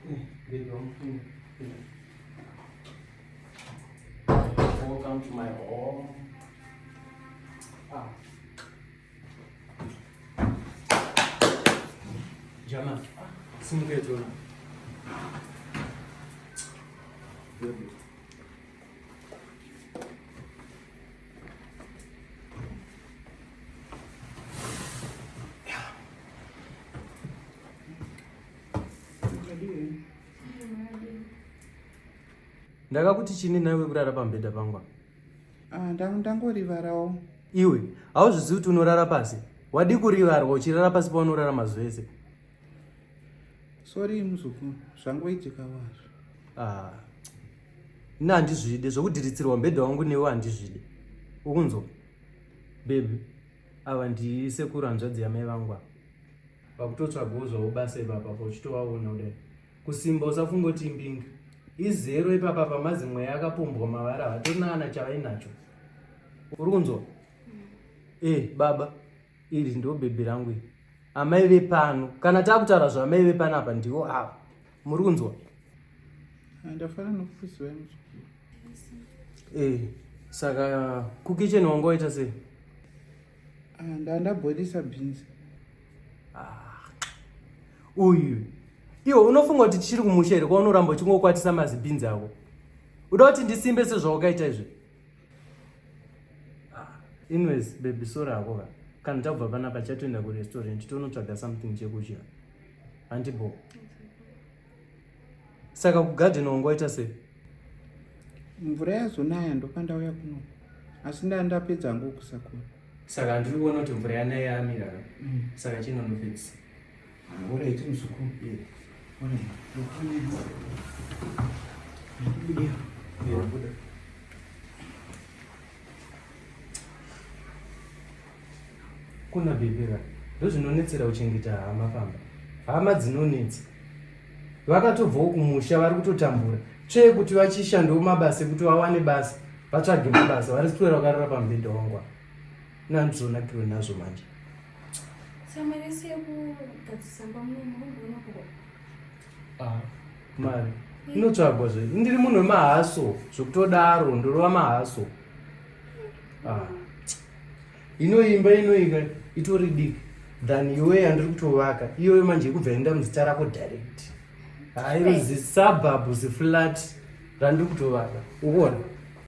Welcome to my home. Jama, simuke tu. Ndakakuti chini nawe kurara pambedha pangwa? Ndangorivarawo. Iwe, hauzvizivi kuti unorara pasi? Wadi kurivarwa uchirara pasi paunorara mazuva ese? Sorry muzukuru, zvangoitika wazvo. Ina handizvide zvokudhiritsirwa mubhedha wangu newe handizvide. Ukunzwa? Baby, ava ndisekuru hanzvadzi yamai vangu. Pakutotsvagawo zvavo basa ipapa pauchitovaona kudai. Kusimba usafungoti imbingi. Izero ipapa pamazi mweya akapombwa mavara hatorina ana chavainacho. Uri kunzwa? Baba, iri ndo bhebhi rangu iri. Amai vepano, kana takutaura zvamai vepano apa ndiwo ava. Muri kunzwa? Ndafanira nokufuziwa muzukuru. Saka kukicheni wangu waita sei? Ndabhodisa bhinzi. Uyu. Iwe unofunga kuti tichiri kumusha here kwaunoramba uchingokwatisa mazibhinzi ako? Uda kuti ndisimbe sezvawakaita izvi? Anyways, baby, sora ako ka. Kana tabva panapa chatoenda kurestaurant tonotsvaga something chekudya. Handibo. Saka kugarden wangu waita sei? Mvura yazonaya ndopandauya kuno. Asi ndapedza hangu kusakura. Saka ndiri kuona kuti mvura yanaya yamira. Saka chinonofekisa. Alright, muzukuru. Kuna bebera ndozvinonetsera kuchengeta hama pamba. Hama dzinonetsa. Vakatobvawo kumusha vari kutotambura. Tsvee kuti vachishandawo mabasa ekuti vawane basa. Vatsvage mabasa vari kutora vakarara pamubhedha wangu. Nandizonakirwe nazvo manje. Mari inotsvagwa zve. Ndiri munhu wemahaso zvokutodaro ndorova mahaso. Inoimba inoika itori diki than iwe yandiri kutovaka. Iwe manje kubva enda muzita rako direct. Hairo zisuburb ziflat randiri kutovaka. Uona?